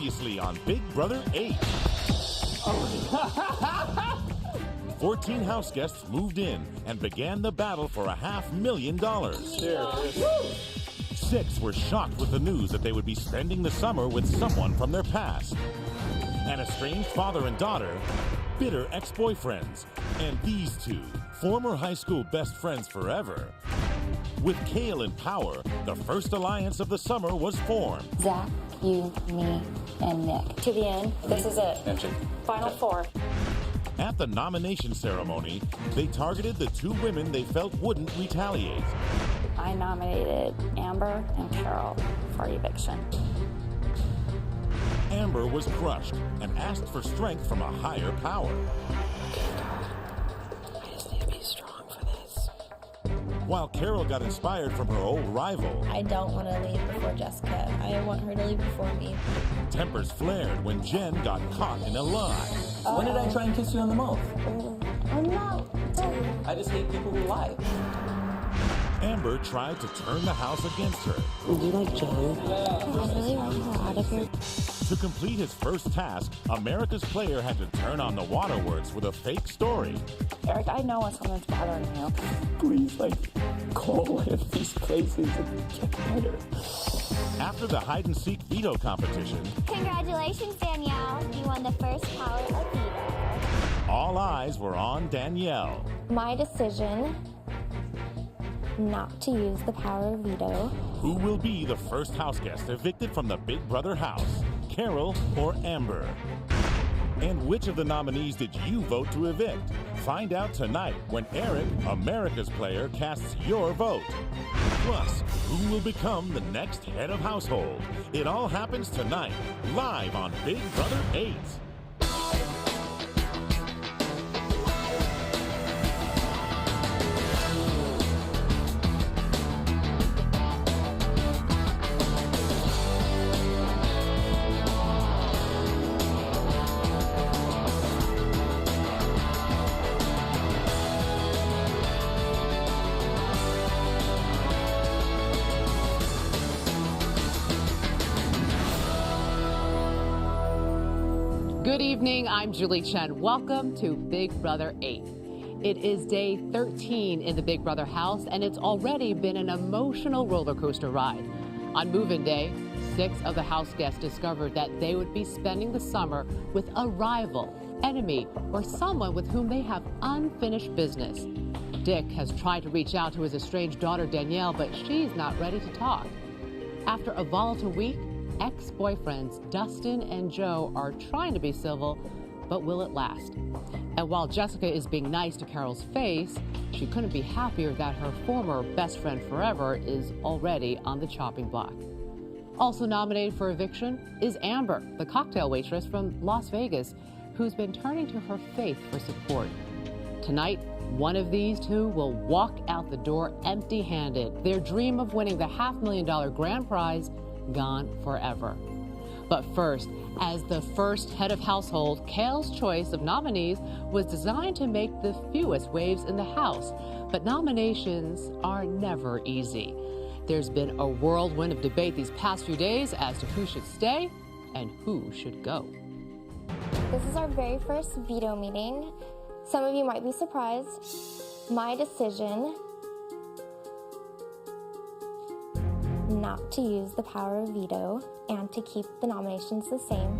Previously on Big Brother 8. 14 house guests moved in and began the battle for $500,000. 6 were shocked with the news that they would be spending the summer with someone from their past. An estranged father and daughter, bitter ex-boyfriends, and these two, former high school best friends forever. With Kale in power, the first alliance of the summer was formed. Zach, you, me, and Nick. To the end. This is it. Final 4. At the nomination ceremony, they targeted the 2 women they felt wouldn't retaliate. I nominated Amber and Carol for eviction. Amber was crushed and asked for strength from a higher power. I just need to be strong for this. While Carol got inspired from her old rival, I don't want to leave before Jessica. I want her to leave before me. tempers flared when Jen got caught in a lie. When did I try and kiss you on the mouth? Oh no. I just hate people who lie. Amber tried to turn the house against her. Would you like Jen? I really want her out of here. To complete his first task, America's player had to turn on the waterworks with a fake story. Eric, I know when someone's bothering you. Please, call one of these places and get better. After the hide-and-seek veto competition, Congratulations, Danielle. You won the first power of veto. all eyes were on Danielle. My decision not to use the power of veto. Who will be the first house guest evicted from the Big Brother house, Carol or Amber? And which of the nominees did you vote to evict? Find out tonight when Eric, America's player, casts your vote. Plus, who will become the next head of household? It all happens tonight, live on Big Brother 8. Good evening, I'm Julie Chen. Welcome to Big Brother 8. It is day 13 in the Big Brother house, and it's already been an emotional roller coaster ride. On move-in day, 6 of the house guests discovered that they would be spending the summer with a rival, enemy, or someone with whom they have unfinished business. Dick has tried to reach out to his estranged daughter Danielle, but she's not ready to talk. After a volatile week, ex-boyfriends Dustin and Joe are trying to be civil, but will it last? And while Jessica is being nice to Carol's face, she couldn't be happier that her former best friend forever is already on the chopping block. Also nominated for eviction is Amber, the cocktail waitress from Las Vegas, who's been turning to her faith for support. Tonight, one of these 2 will walk out the door empty-handed. Their dream of winning the $500,000 grand prize gone forever. But first, as the first head of household, Kale's choice of nominees was designed to make the fewest waves in the house. But nominations are never easy. There's been a whirlwind of debate these past few days as to who should stay and who should go. This is our very first veto meeting. Some of you might be surprised. My decision not to use the power of veto and to keep the nominations the same.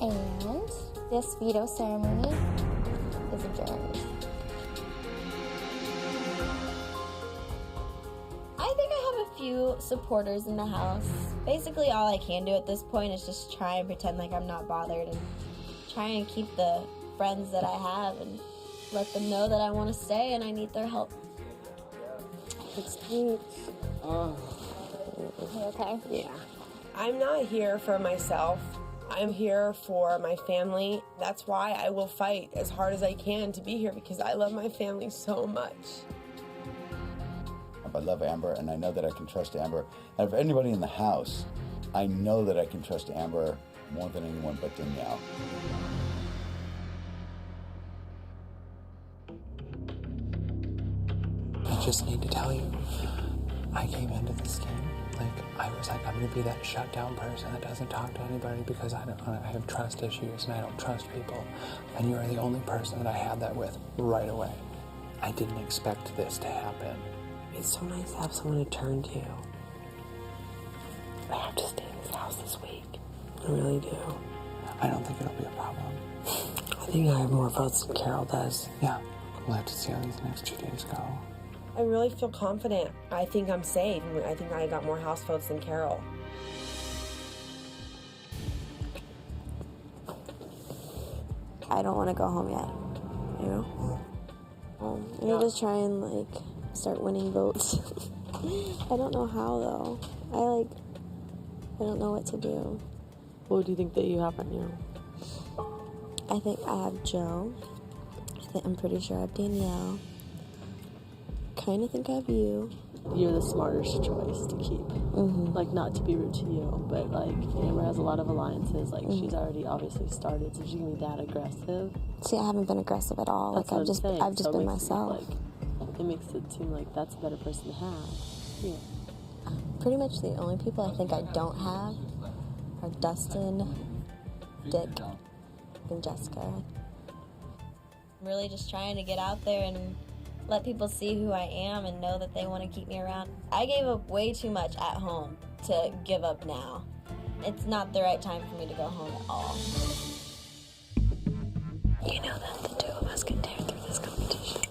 And this veto ceremony is adjourned. I think I have a few supporters in the house. Basically, all I can do at this point is just try and pretend like I'm not bothered and try and keep the friends that I have and let them know that I want to stay and I need their help. It's cute. You okay? Yeah. I'm not here for myself. I'm here for my family. That's why I will fight as hard as I can to be here because I love my family so much. I love Amber, and I know that I can trust Amber. Out of anybody in the house, I know that I can trust Amber more than anyone but Danielle. I just need to tell you, I came into this game Like, I was like, I'm going to be that shutdown person that doesn't talk to anybody because I have trust issues and I don't trust people. And you are the only person that I had that with right away. I didn't expect this to happen. It's so nice to have someone to turn to. I have to stay in this house this week. I really do. I don't think it'll be a problem. I think I have more votes than Carol does. Yeah, we'll have to see how these next 2 days go. I really feel confident. I think I'm safe. I think I got more house votes than Carol. I don't want to go home yet, you know? I'm gonna just try and, like, start winning votes. I don't know how, though. I don't know what to do. What do you think that you have right now? I think I have Joe. I'm pretty sure I have Danielle. Kind of think I have you. You're the smartest choice to keep. Like, not to be rude to you, but, like, Amber has a lot of alliances. Like, she's already obviously started, so she's gonna be that aggressive. See, I haven't been aggressive at all. That's like, what I've just been myself. It makes it seem like that's a better person to have. Yeah. Pretty much the only people I think I don't have are Dustin, Dick, and Jessica. I'm really just trying to get out there and let people see who I am and know that they want to keep me around. I gave up way too much at home to give up now. It's not the right time for me to go home at all. You know that the two of us can tear through this competition.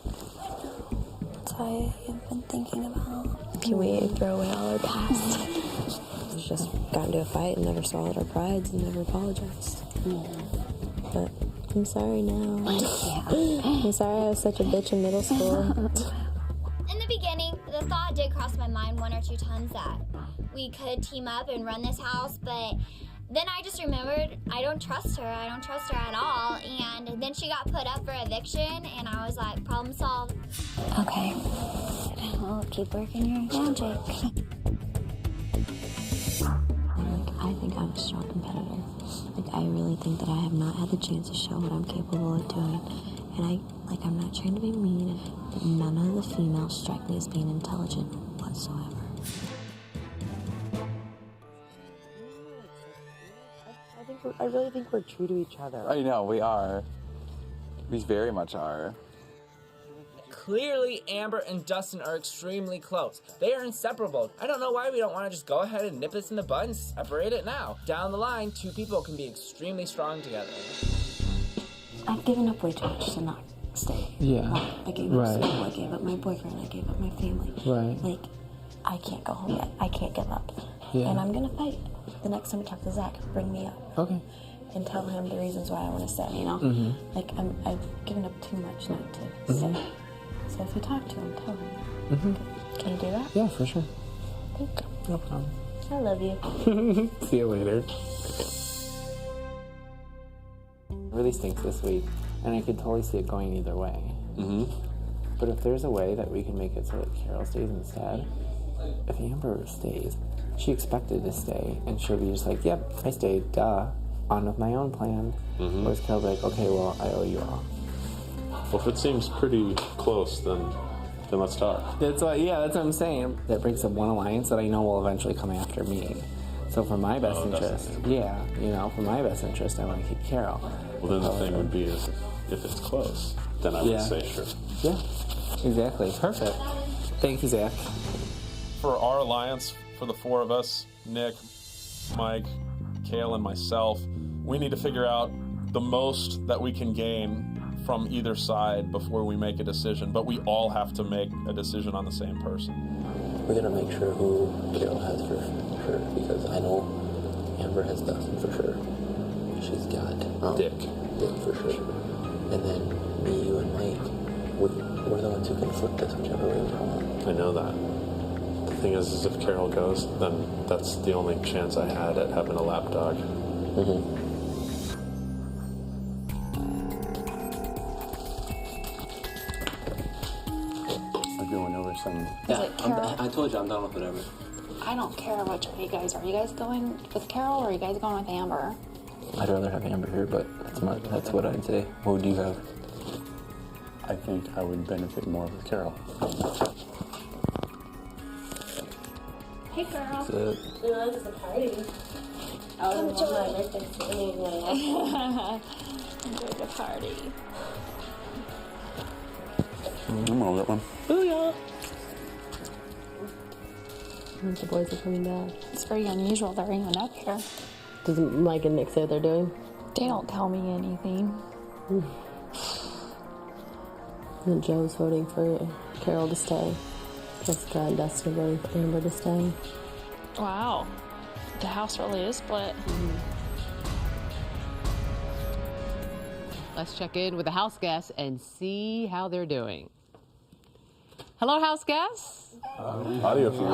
That's what I've been thinking about. Can we throw away all our past? We've just got into a fight and never swallowed our prides and never apologized. But I'm sorry now. I'm sorry I was such a bitch in middle school. In the beginning, the thought did cross my mind 1 or 2 times that we could team up and run this house, but then I just remembered I don't trust her. I don't trust her at all. And then she got put up for eviction, and I was like, problem solved. Okay. Well, keep working your magic. I think I'm a strong competitor. Like, I really think that I have not had the chance to show what I'm capable of doing. And I'm not trying to be mean, but none of the females strike me as being intelligent whatsoever. I really think we're true to each other. I know, we are. We very much are. Clearly, Amber and Dustin are extremely close. They are inseparable. I don't know why we don't want to just go ahead and nip this in the bud and separate it now. Down the line, 2 people can be extremely strong together. I've given up way too much to not stay. Yeah. I gave up school, I gave up my boyfriend, I gave up my family. Right. Like, I can't go home yet. I can't give up. Yeah. And I'm gonna fight. The next time we talk to Zach, bring me up. Okay. And tell him the reasons why I want to stay, you know? Like, I've given up too much not to stay. So if you talk to him, tell him. Can you do that? Yeah, for sure. Thank you. No problem. I love you. See you later. Really stinks this week, and I could totally see it going either way. But if there's a way that we can make it so that Carol stays instead, if Amber stays, she expected to stay, and she'll be just like, yep, I stayed, duh, on with my own plan. Whereas Carol's like, okay, well, I owe you all. Well, if it seems pretty close, then let's talk. That's what I'm saying. That breaks up one alliance that I know will eventually come after me. So for my best interest, for my best interest, I want to keep Carol. Well, then the thing would be if it's close, then I would say sure. Yeah, exactly. Perfect. Thank you, Zach. For our alliance, for the 4 of us, Nick, Mike, Kale, and myself, we need to figure out the most that we can gain from either side before we make a decision, but we all have to make a decision on the same person. We gotta make sure who Carol has for sure, because I know Amber has Dustin for sure. She's got Dick for sure. And then me, you, and Mike, we're the ones who can flip this whichever way we want. I know that. The thing is if Carol goes, then that's the only chance I had at having a lapdog. I told you I'm done with whatever. I don't care which way you guys are. You guys going with Carol or are you guys going with Amber? I'd rather have Amber here, but that's what I'd say. What would you have? I think I would benefit more with Carol. Hey, girl. What's up? No, this is a party. I was on my birthday anyway. Enjoy the party. I'm gonna get one. Booyah! The boys are coming back. It's very unusual they're even up here. Does Mike and Nick say what they're doing? They don't tell me anything. And Joe's voting for Carol to stay. Jessica and Dustin are voting for Amber to stay. Wow. The house really is split. Let's check in with the house guests and see how they're doing. Hello, house guests. Audio for you.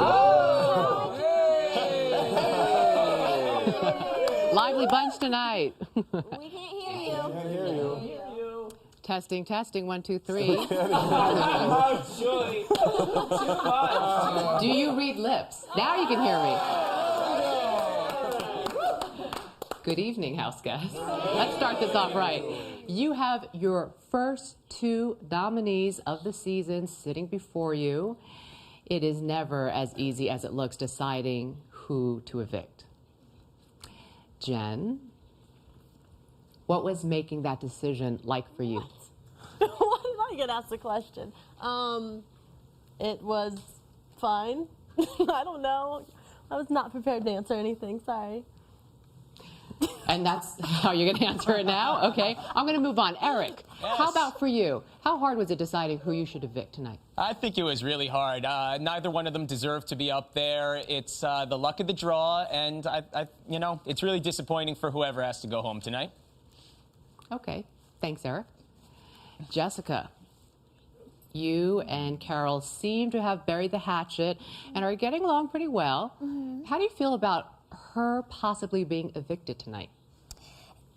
Lively bunch tonight. We can't hear you. Testing, 1, 2, 3. Do you read lips? Now you can hear me. Good evening, house guests. Let's start this off right. You have your first 2 nominees of the season sitting before you. It is never as easy as it looks deciding who to evict. Jen, what was making that decision like for you? Why did I get asked the question? It was fine. I don't know. I was not prepared to answer anything. Sorry. And that's how you're going to answer it now? Okay. I'm going to move on. Eric, how about for you? How hard was it deciding who you should evict tonight? I think it was really hard. Neither one of them deserved to be up there. It's the luck of the draw, and it's really disappointing for whoever has to go home tonight. Okay. Thanks, Eric. Jessica, you and Carol seem to have buried the hatchet and are getting along pretty well. Mm-hmm. How do you feel about her possibly being evicted tonight?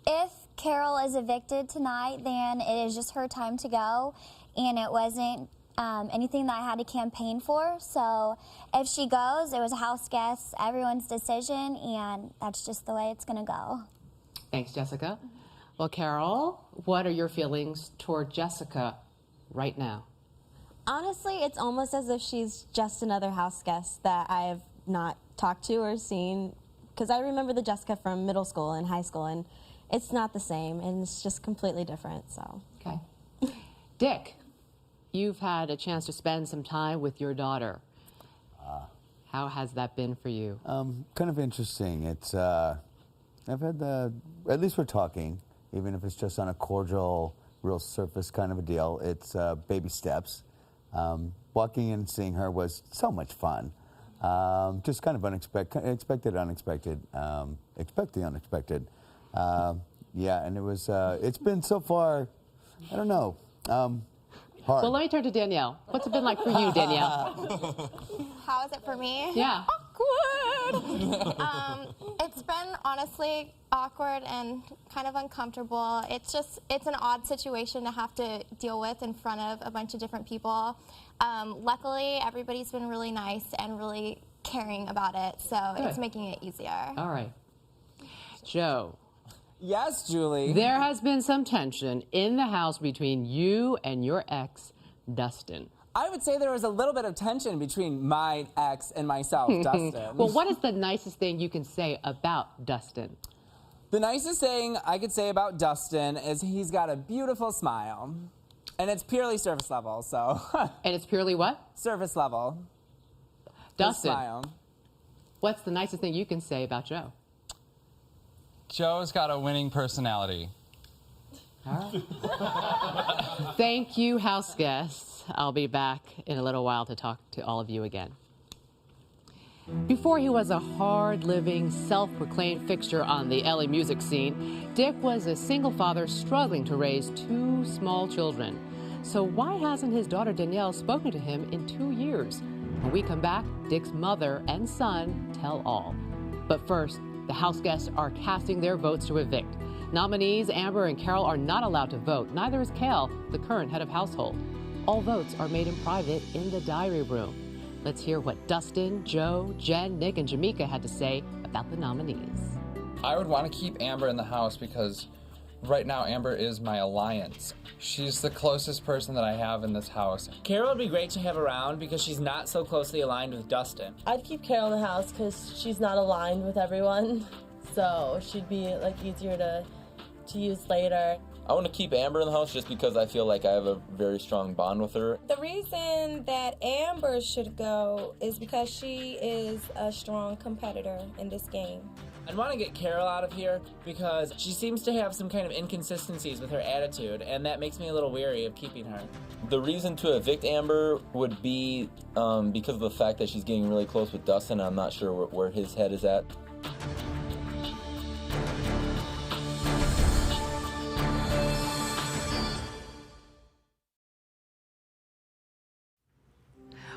If Carol is evicted tonight, then it is just her time to go, and it wasn't anything that I had to campaign for. So if she goes, it was a house guest, everyone's decision, and that's just the way it's going to go. Thanks, Jessica. Well, Carol, what are your feelings toward Jessica right now? Honestly, it's almost as if she's just another house guest that I have not talked to or seen, because I remember the Jessica from middle school and high school, and it's not the same, and it's just completely different. So. Okay. Dick, you've had a chance to spend some time with your daughter. How has that been for you? Kind of interesting. It's I've had at least we're talking, even if it's just on a cordial, real surface kind of a deal. It's baby steps. Walking in and seeing her was so much fun. Just kind of unexpected, expect the unexpected. Yeah, and it was. It's been so far. I don't know. Hard. Well, let me turn to Danielle. What's it been like for you, Danielle? How is it for me? Yeah. Awkward. It's been honestly awkward and kind of uncomfortable. It's an odd situation to have to deal with in front of a bunch of different people. Luckily, everybody's been really nice and really caring about it, so Good. It's making it easier. All right. Joe. Yes, Julie. There has been some tension in the house between you and your ex, Dustin. I would say there was a little bit of tension between my ex and myself, Dustin. Well, what is the nicest thing you can say about Dustin? The nicest thing I could say about Dustin is he's got a beautiful smile. And it's purely surface level, so. And it's purely what? Surface level. Dustin, His smile. what's the nicest thing you can say about Joe? Joe's got a winning personality. Thank you, house guests. I'll be back in a little while to talk to all of you again. Before he was a hard-living, self-proclaimed fixture on the LA music scene, Dick was a single father struggling to raise 2 small children. So why hasn't his daughter Danielle spoken to him in 2 years? When we come back, Dick's mother and son tell all. But first, the house guests are casting their votes to evict. Nominees Amber and Carol are not allowed to vote. Neither is Cal, the current head of household. All votes are made in private in the diary room. Let's hear what Dustin, Joe, Jen, Nick, and Jamika had to say about the nominees. I would want to keep Amber in the house because Right now, Amber is my alliance. She's the closest person that I have in this house. Carol would be great to have around because she's not so closely aligned with Dustin. I'd keep Carol in the house because she's not aligned with everyone, so she'd be like easier to use later. I want to keep Amber in the house just because I feel like I have a very strong bond with her. The reason that Amber should go is because she is a strong competitor in this game. I'd want to get Carol out of here because she seems to have some kind of inconsistencies with her attitude, and that makes me a little weary of keeping her. The reason to evict Amber would be because of the fact that she's getting really close with Dustin. I'm not sure where his head is at.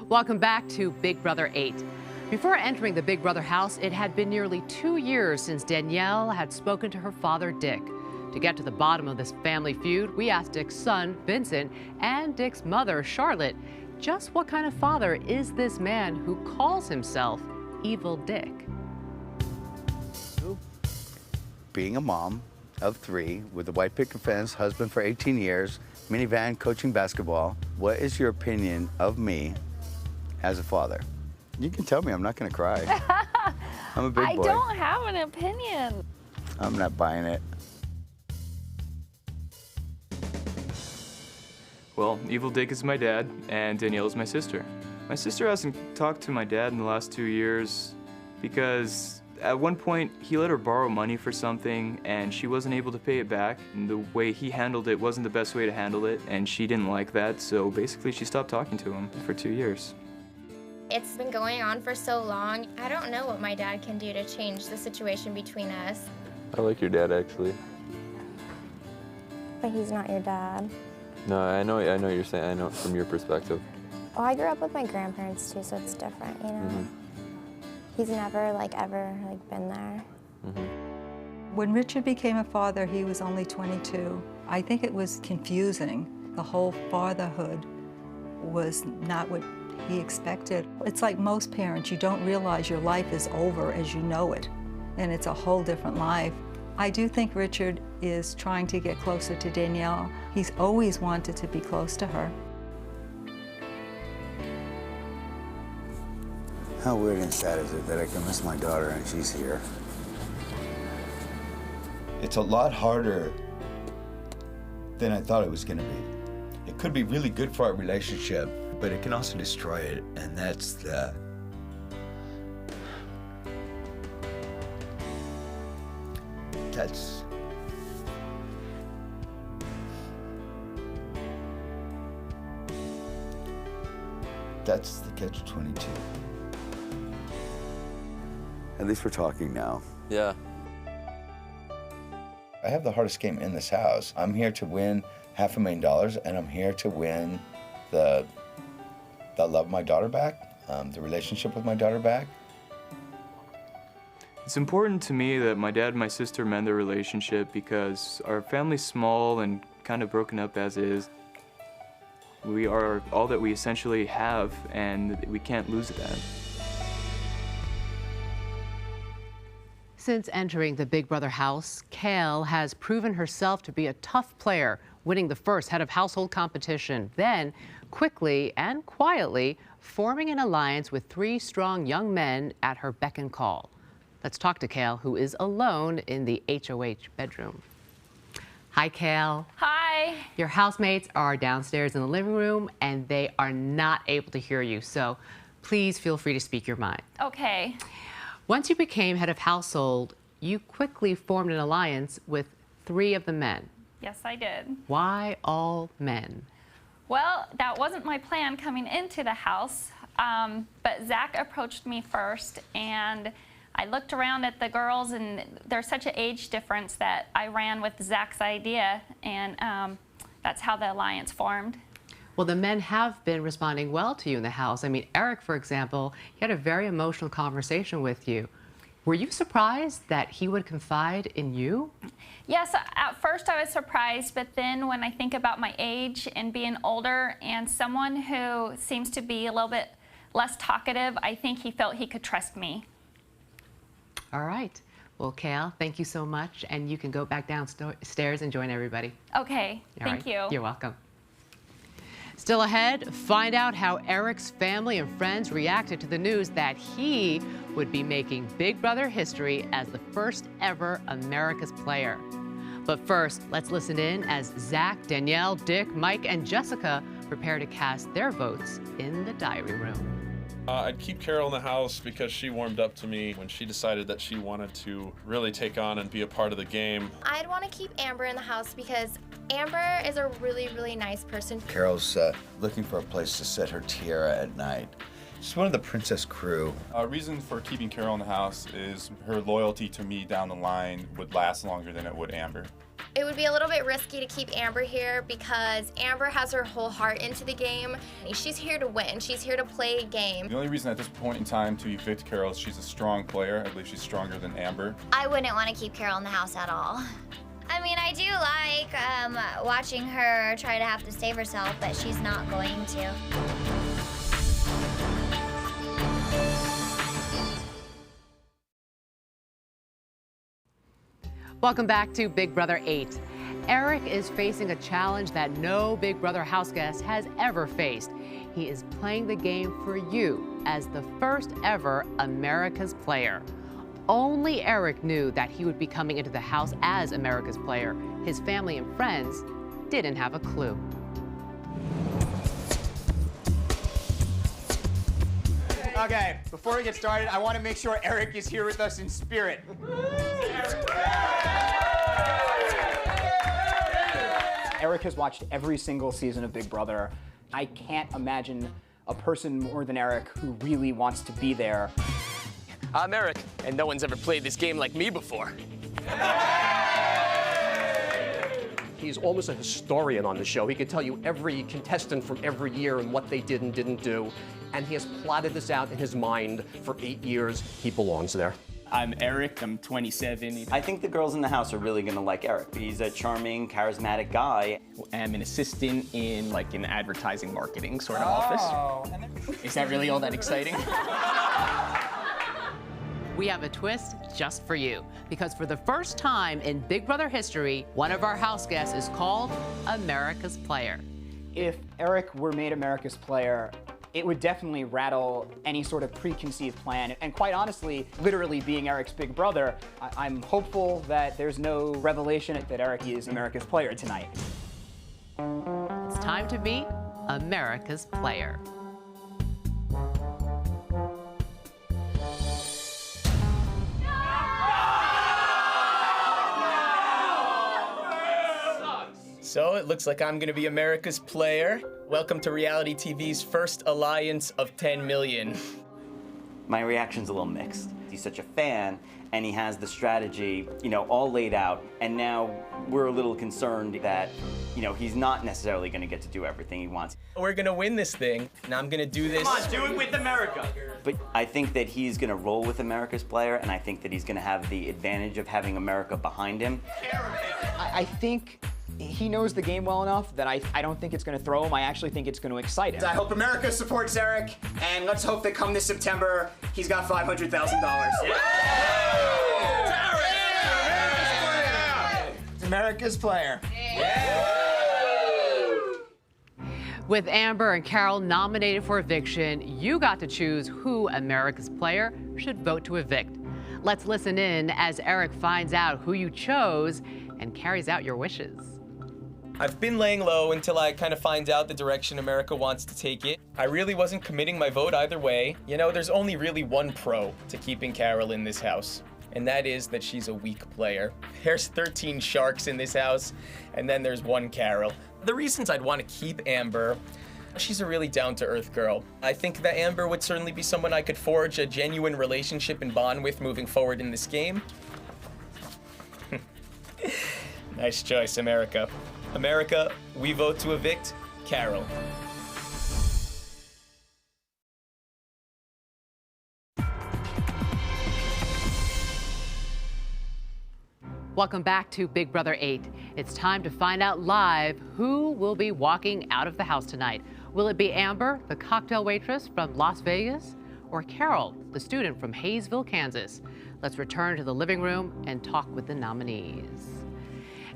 Welcome back to Big Brother 8. Before entering the Big Brother house, it had been nearly 2 years since Danielle had spoken to her father, Dick. To get to the bottom of this family feud, we asked Dick's son, Vincent, and Dick's mother, Charlotte, just what kind of father is this man who calls himself Evil Dick? Being a mom of 3 with a white picket fence, husband for 18 years, minivan, coaching basketball, what is your opinion of me as a father? You can tell me, I'm not gonna cry. I'm a big boy. I don't have an opinion. I'm not buying it. Well, Evil Dick is my dad, and Danielle is my sister. My sister hasn't talked to my dad in the last 2 years because at one point he let her borrow money for something and she wasn't able to pay it back. And the way he handled it wasn't the best way to handle it, and she didn't like that, so basically she stopped talking to him for 2 years. It's been going on for so long. I don't know what my dad can do to change the situation between us. I like your dad, actually. But he's not your dad. No, I know you're saying, I know from your perspective. Well, I grew up with my grandparents too, so it's different, you know? Mm-hmm. He's never, ever, been there. Mm-hmm. When Richard became a father, he was only 22. I think it was confusing. The whole fatherhood was not what he expected. It's like most parents, you don't realize your life is over as you know it, and it's a whole different life. I do think Richard is trying to get closer to Danielle. He's always wanted to be close to her. How weird and sad is it that I can miss my daughter and she's here? It's a lot harder than I thought it was gonna be. It could be really good for our relationship, but it can also destroy it, and that's the... That's the catch-22. At least we're talking now. Yeah. I have the hardest game in this house. I'm here to win $500,000, and I'm here to win the love of my daughter back, the relationship with my daughter back. It's important to me that my dad and my sister mend their relationship because our family's small and kind of broken up as is. We are all that we essentially have, and we can't lose that. Since entering the Big Brother house, Kale has proven herself to be a tough player, winning the first head of household competition, then quickly and quietly forming an alliance with 3 strong young men at her beck and call. Let's talk to Kale, who is alone in the HOH bedroom. Hi, Kale. Hi. Your housemates are downstairs in the living room, and they are not able to hear you, so please feel free to speak your mind. Okay. Once you became head of household, you quickly formed an alliance with 3 of the men. Yes, I did. Why all men? Well, that wasn't my plan coming into the house, but Zach approached me first, and I looked around at the girls, and there's such an age difference that I ran with Zach's idea, and that's how the alliance formed. Well, the men have been responding well to you in the house. I mean, Eric, for example, he had a very emotional conversation with you. Were you surprised that he would confide in you? Yes, at first I was surprised, but then when I think about my age and being older and someone who seems to be a little bit less talkative, I think he felt he could trust me. All right. Well, Kale, thank you so much. And you can go back downstairs and join everybody. Okay, thank you. You're welcome. Still ahead, find out how Eric's family and friends reacted to the news that he would be making Big Brother history as the first ever America's player. But first, let's listen in as Zach, Danielle, Dick, Mike, and Jessica prepare to cast their votes in the diary room. I'd keep Carol in the house because she warmed up to me when she decided that she wanted to really take on and be a part of the game. I'd want to keep Amber in the house because Amber is a really, really nice person. Carol's looking for a place to set her tiara at night. She's one of the princess crew. A reason for keeping Carol in the house is her loyalty to me down the line would last longer than it would Amber. It would be a little bit risky to keep Amber here because Amber has her whole heart into the game. She's here to win. She's here to play a game. The only reason at this point in time to evict Carol is she's a strong player. I believe she's stronger than Amber. I wouldn't want to keep Carol in the house at all. I mean, I do like watching her try to have to save herself, but she's not going to. Welcome back to Big Brother 8. Eric is facing a challenge that no Big Brother house guest has ever faced. He is playing the game for you as the first ever America's player. Only Eric knew that he would be coming into the house as America's player. His family and friends didn't have a clue. Okay, before we get started, I want to make sure Eric is here with us in spirit. Eric has watched every single season of Big Brother. I can't imagine a person more than Eric who really wants to be there. I'm Eric, and no one's ever played this game like me before. He's almost a historian on the show. He could tell you every contestant from every year and what they did and didn't do. And he has plotted this out in his mind for 8 years. He belongs there. I'm Eric, I'm 27. I think the girls in the house are really gonna like Eric. He's a charming, charismatic guy. I'm an assistant in like an advertising marketing sort of office. Is that really all that exciting? We have a twist just for you, because for the first time in Big Brother history, one of our house guests is called America's Player. If Eric were made America's player, it would definitely rattle any sort of preconceived plan. And quite honestly, literally being Eric's big brother, I'm hopeful that there's no revelation that Eric is America's player tonight. It's time to meet America's Player. So it looks like I'm gonna be America's player. Welcome to reality TV's first alliance of 10 million. My reaction's a little mixed. He's such a fan, and he has the strategy, all laid out. And now we're a little concerned that, he's not necessarily gonna get to do everything he wants. We're gonna win this thing, and I'm gonna do this. Come on, do it with America. But I think that he's gonna roll with America's player, and I think that he's gonna have the advantage of having America behind him. I think he knows the game well enough that I don't think it's going to throw him. I actually think it's going to excite him. I hope America supports Eric, and let's hope that come this September, he's got $500,000. America's player. With Amber and Carol nominated for eviction, you got to choose who America's Player should vote to evict. Let's listen in as Eric finds out who you chose and carries out your wishes. I've been laying low until I kind of find out the direction America wants to take it. I really wasn't committing my vote either way. There's only really one pro to keeping Carol in this house, and that is that she's a weak player. There's 13 sharks in this house, and then there's one Carol. The reasons I'd want to keep Amber, she's a really down-to-earth girl. I think that Amber would certainly be someone I could forge a genuine relationship and bond with moving forward in this game. Nice choice, America. America, we vote to evict Carol. Welcome back to Big Brother 8. It's time to find out live who will be walking out of the house tonight. Will it be Amber, the cocktail waitress from Las Vegas, or Carol, the student from Hayesville, Kansas? let's return to the living room and talk with the nominees.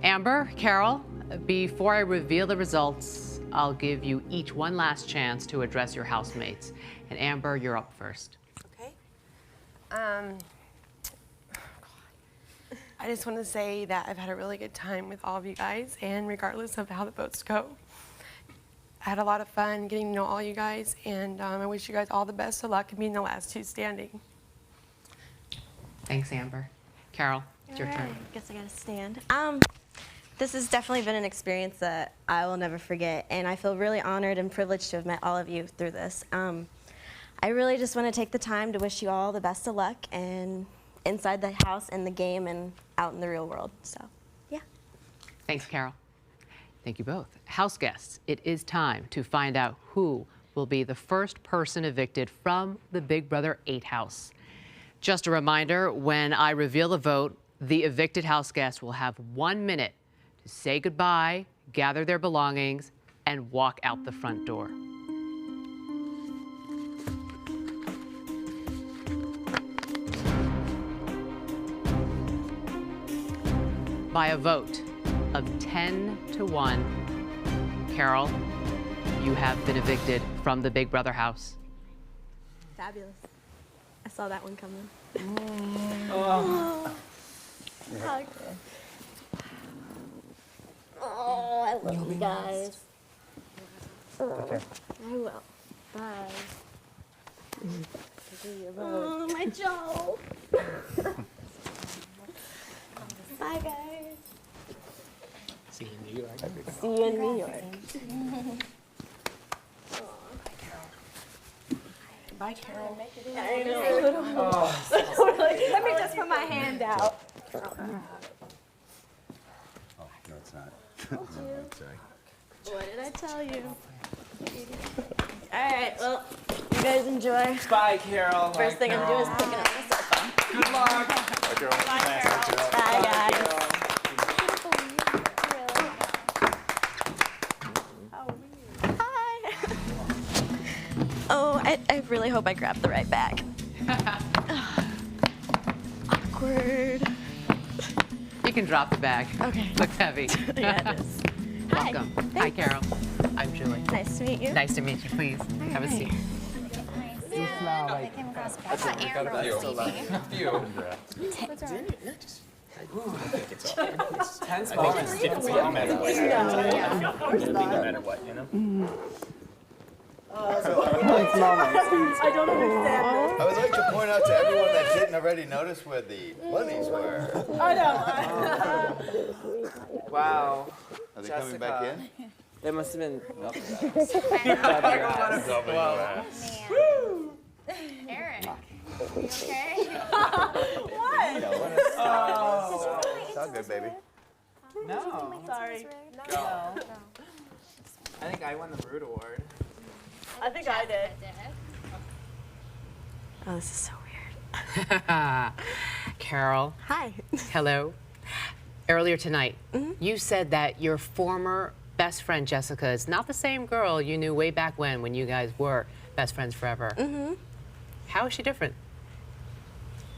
Amber, Carol, before I reveal the results, I'll give you each one last chance to address your housemates. And Amber, you're up first. Okay. I just want to say that I've had a really good time with all of you guys, and regardless of how the votes go, I had a lot of fun getting to know all you guys, and I wish you guys all the best of luck in being the last two standing. Thanks, Amber. Carol, it's your turn. Guess I gotta stand. This has definitely been an experience that I will never forget, and I feel really honored and privileged to have met all of you through this. I really just want to take the time to wish you all the best of luck, and inside the house, in the game, and out in the real world. So, yeah. Thanks, Carol. Thank you both. House guests, it is time to find out who will be the first person evicted from the Big Brother 8 house. Just a reminder, when I reveal the vote, the evicted house guests will have 1 minute to say goodbye, gather their belongings, and walk out the front door. By a vote of 10-1, Carol, you have been evicted from the Big Brother house. Fabulous. I saw that one coming. Oh. Hug. Oh, I love you guys. Okay. I will. Bye. Oh, my Joe. Bye, guys. See you in New York. See you in New York. Bye, Carol. I know. Let me just put my hand out. Oh, no, it's not. Told you. No, sorry. What did I tell you? All right, well, you guys enjoy. Bye, Carol. First thing I'm doing is picking up my sofa. Good luck. Bye, Carol. Bye, Carol. Bye, guys. Hi. Oh, I really hope I grabbed the right bag. Awkward. You can drop the bag. Okay. Looks heavy. Yeah, it is. Welcome. Hi, Carol. I'm Julie. Nice to meet you. Nice to meet you. Please have a seat. You smell like. I thought Amber was Tense moments. Typically, no matter what. No matter what, you know? I don't understand. I would like to point out to everyone that didn't already notice where the bunnies were. I know. Wow. Are they coming back in? They must have been. Eric. Okay. What? Oh. It's all good, baby. No. Sorry. No. I think I won the Root Award. I think I did. Oh, this is so weird. Carol. Hi. Hello. Earlier tonight, you said that your former best friend Jessica is not the same girl you knew way back when you guys were best friends forever. How is she different?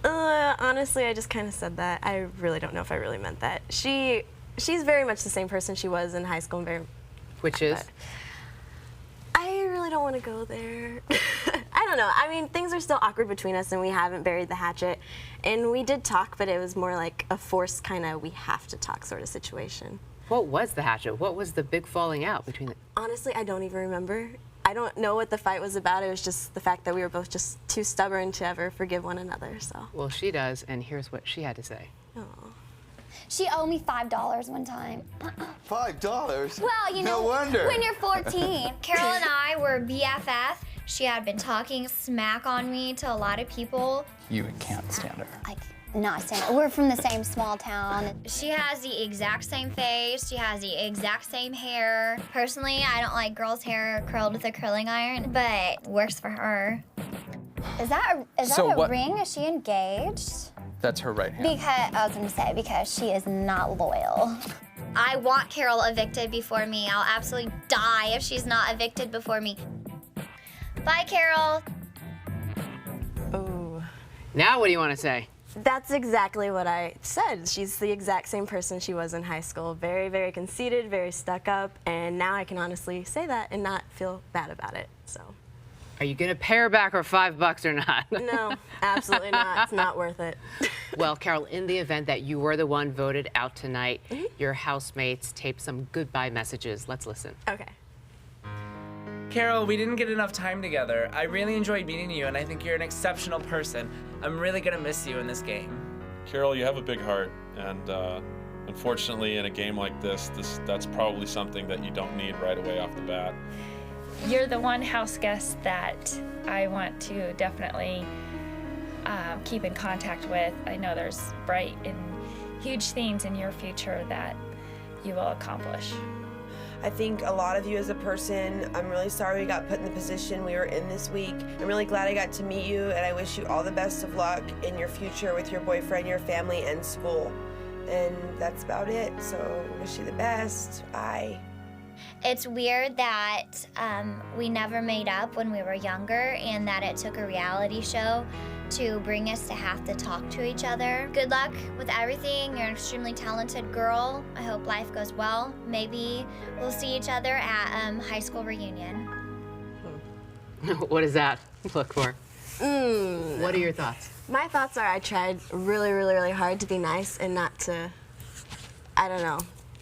Honestly, I just kind of said that. I really don't know if I really meant that. She's very much the same person she was in high school. And Which is? I really don't want to go there. I don't know. I mean, things are still awkward between us, and we haven't buried the hatchet. And we did talk, but it was more like a forced kind of we have to talk sort of situation. What was the hatchet? What was the big falling out between the... Honestly, I don't even remember. I don't know what the fight was about. It was just the fact that we were both just too stubborn to ever forgive one another, so. Well, she does, and here's what she had to say. Oh. She owed me $5 one time. $5? Well, you know, no wonder. when you're 14. Carol and I were BFF. She had been talking smack on me to a lot of people. You can't stand her. Not saying we're from the same small town. She has the exact same face. She has the exact same hair. Personally, I don't like girls' hair curled with a curling iron, but it works for her. Is that a ring? Is she engaged? That's her right hand. Because I was gonna say because she is not loyal. I want Carol evicted before me. I'll absolutely die if she's not evicted before me. Bye, Carol. Oh. Now what do you want to say? That's exactly what I said. She's the exact same person she was in high school. Very, very conceited, very stuck up, and now I can honestly say that and not feel bad about it, so. Are you gonna pay her back her $5 or not? No, absolutely not. It's not worth it. Well, Carol, in the event that you were the one voted out tonight, your housemates taped some goodbye messages. Let's listen. Okay. Carol, we didn't get enough time together. I really enjoyed meeting you, and I think you're an exceptional person. I'm really gonna miss you in this game. Carol, you have a big heart, and unfortunately, in a game like that's probably something that you don't need right away off the bat. You're the one house guest that I want to definitely keep in contact with. I know there's bright and huge things in your future that you will accomplish. I think a lot of you as a person, I'm really sorry we got put in the position we were in this week. I'm really glad I got to meet you, and I wish you all the best of luck in your future with your boyfriend, your family, and school. And that's about it, so wish you the best. Bye. It's weird that we never made up when we were younger and that it took a reality show to bring us to have to talk to each other. Good luck with everything. You're an extremely talented girl. I hope life goes well. Maybe we'll see each other at high school reunion. What does that look for? What are your thoughts? My thoughts are I tried really, really, really hard to be nice and not to, I don't know.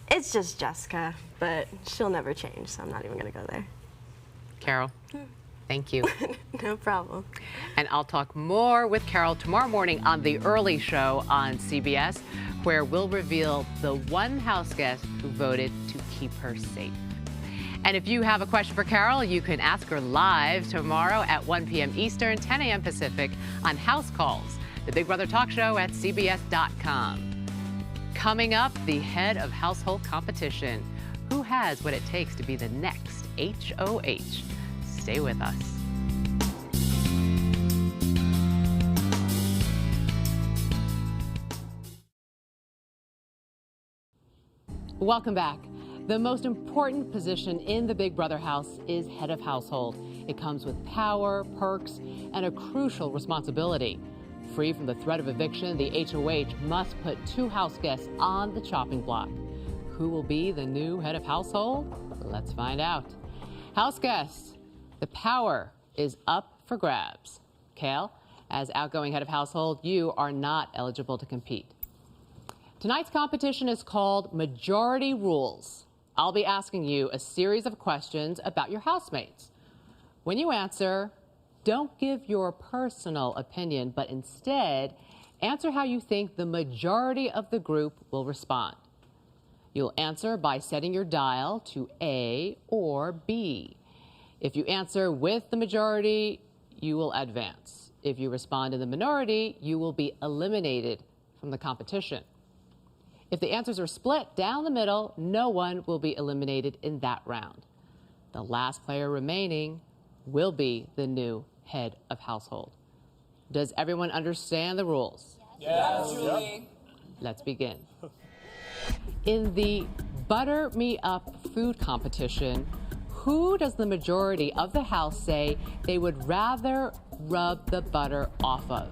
It's just Jessica, but she'll never change, so I'm not even gonna go there. Carol, thank you. No problem. And I'll talk more with Carol tomorrow morning on The Early Show on CBS, where we'll reveal the one house guest who voted to keep her safe. And if you have a question for Carol, you can ask her live tomorrow at 1 p.m. Eastern, 10 a.m. Pacific on House Calls, the Big Brother talk show at CBS.com. Coming up, the head of household competition. Who has what it takes to be the next HOH? Stay with us. Welcome back. The most important position in the Big Brother house is head of household. It comes with power, perks, and a crucial responsibility. Free from the threat of eviction, the HOH must put 2 house guests on the chopping block. Who will be the new head of household? Let's find out. House guests, the power is up for grabs. Kale, as outgoing head of household, you are not eligible to compete. Tonight's competition is called Majority Rules. I'll be asking you a series of questions about your housemates. When you answer, don't give your personal opinion, but instead answer how you think the majority of the group will respond. You'll answer by setting your dial to A or B. If you answer with the majority, you will advance. If you respond in the minority, you will be eliminated from the competition. If the answers are split down the middle, no one will be eliminated in that round. The last player remaining will be the new head of household. Does everyone understand the rules? Yes, Julie. Let's begin. In the Butter Me Up food competition, who does the majority of the house say they would rather rub the butter off of?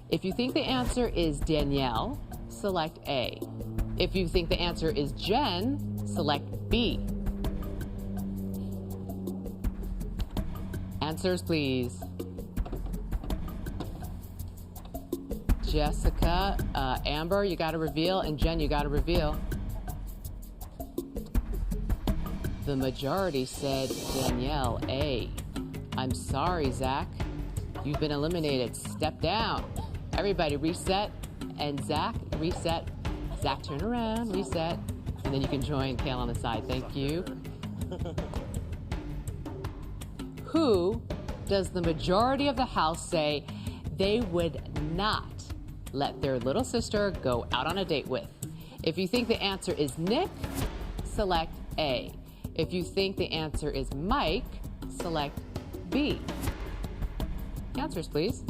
If you think the answer is Danielle, select A. If you think the answer is Jen, select B. Answers, please. Jessica, Amber, you got to reveal, and Jen, you got to reveal. The majority said Danielle, A. I'm sorry, Zach. You've been eliminated. Step down. Everybody reset. And Zach, reset. Zach, turn around, reset. And then you can join Kale on the side. Thank you. Who does the majority of the house say they would not let their little sister go out on a date with? If you think the answer is Nick, select A. If you think the answer is Mike, select B. Answers, please.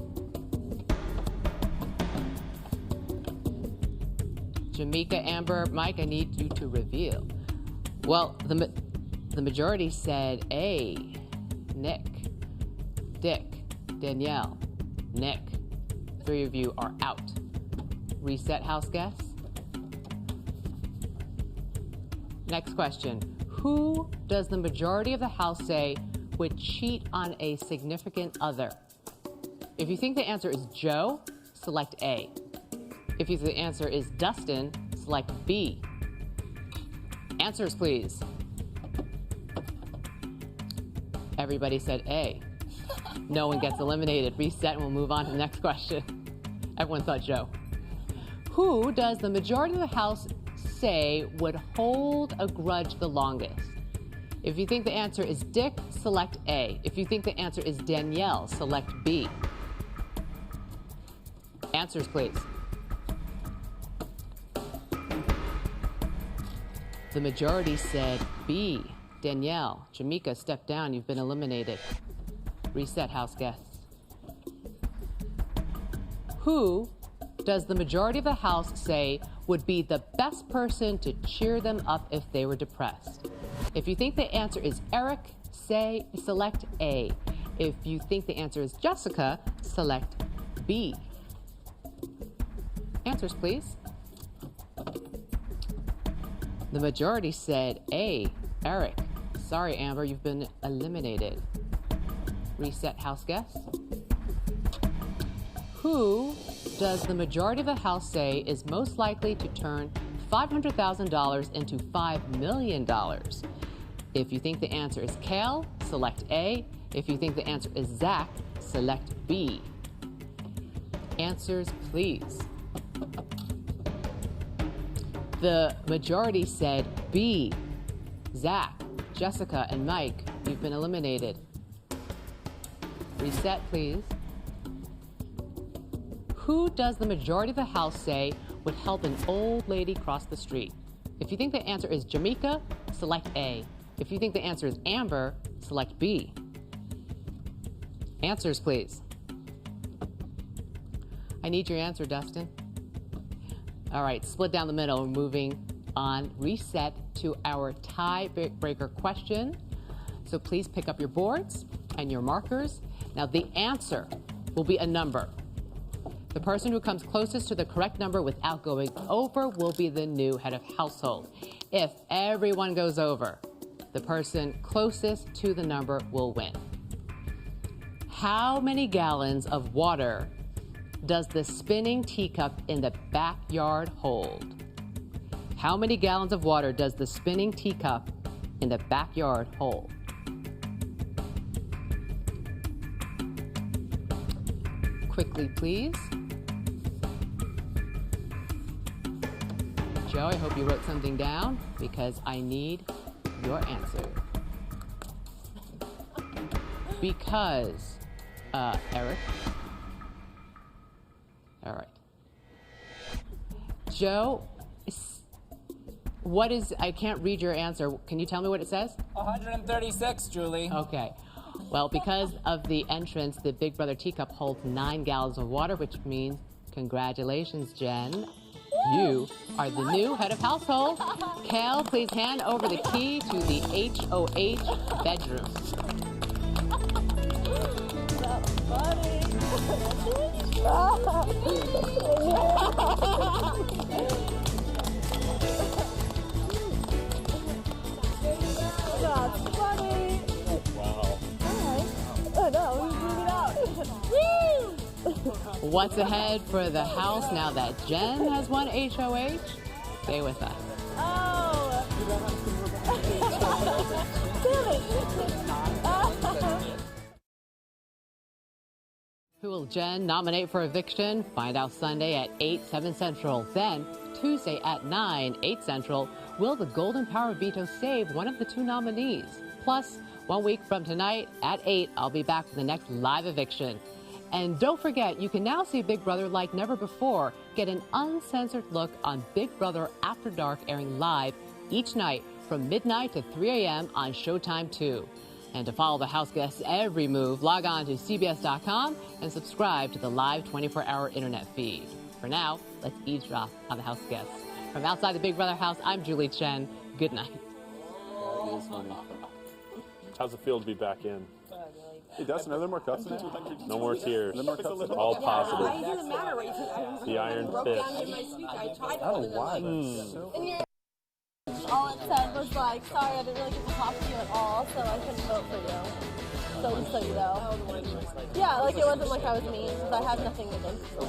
Jamaica, Amber, Mike, I need you to reveal. Well, the majority said A. Nick, Dick, Danielle, Nick. 3 of you are out. Reset house guests. Next question. Who does the majority of the House say would cheat on a significant other? If you think the answer is Joe, select A. If you think the answer is Dustin, select B. Answers, please. Everybody said A. No one gets eliminated. Reset, and we'll move on to the next question. Everyone thought Joe. Who does the majority of the House say would hold a grudge the longest? If you think the answer is Dick, select A. If you think the answer is Danielle, select B. Answers, please. The majority said B. Danielle, Jamaica, step down. You've been eliminated. Reset, house guests. Who does the majority of the House say would be the best person to cheer them up if they were depressed? If you think the answer is Eric, select A. If you think the answer is Jessica, select B. Answers, please. The majority said A, Eric. Sorry, Amber, you've been eliminated. Reset, house guests. Who does the majority of the House say is most likely to turn $500,000 into $5 million? If you think the answer is Kale, select A. If you think the answer is Zach, select B. Answers, please. The majority said B. Zach, Jessica, and Mike, you've been eliminated. Reset, please. Who does the majority of the House say would help an old lady cross the street? If you think the answer is Jamaica, select A. If you think the answer is Amber, select B. Answers, please. I need your answer, Dustin. All right, split down the middle. We're moving on. Reset to our tiebreaker question. So please pick up your boards and your markers. Now, the answer will be a number. The person who comes closest to the correct number without going over will be the new head of household. If everyone goes over, the person closest to the number will win. How many gallons of water does the spinning teacup in the backyard hold? How many gallons of water does the spinning teacup in the backyard hold? Quickly, please. Joe, I hope you wrote something down because I need your answer. Because, Eric. All right. Joe, what is, I can't read your answer. Can you tell me what it says? 136, Julie. Okay. Well, because of the entrance, the Big Brother teacup holds 9 gallons of water, which means congratulations, Jen. You are the new head of household. Cal, please hand over the key to the HOH bedroom. That's funny. Wow. I know, we figured it out. Woo! What's ahead for the house now that Jen has won HOH? Stay with us. Oh! Who will Jen nominate for eviction? Find out Sunday at 8, 7 Central. Then, Tuesday at 9, 8 Central, will the Golden Power veto save one of the 2 nominees? Plus, 1 week from tonight at 8, I'll be back for the next live eviction. And don't forget, you can now see Big Brother like never before. Get an uncensored look on Big Brother After Dark, airing live each night from midnight to 3 a.m. on Showtime 2. And to follow the house guests' every move, log on to CBS.com and subscribe to the live 24-hour internet feed. For now, let's eavesdrop on the house guests. From outside the Big Brother house, I'm Julie Chen. Good night. How's it feel to be back in? Hey, Dustin, are there more cups in there? No more tears. All positive. It doesn't matter what you said. The iron broke fist. down in my speech. I tried to Oh, hold it in why? my- And you're all it said was like, sorry, I didn't really get to talk to you at all, so I couldn't vote for you. So just so you know. Yeah, like it wasn't like I was mean, because I had nothing against you.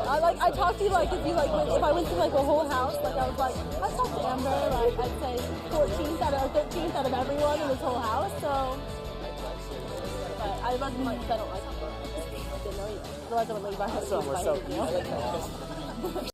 I talked to you like if I went to like a whole house, like I was like, I talked to Amber, like I'd say 14th out of 13th out of everyone in this whole house, so. But I wasn't like, I don't like you. I didn't know you. Otherwise I would leave my house. So we're so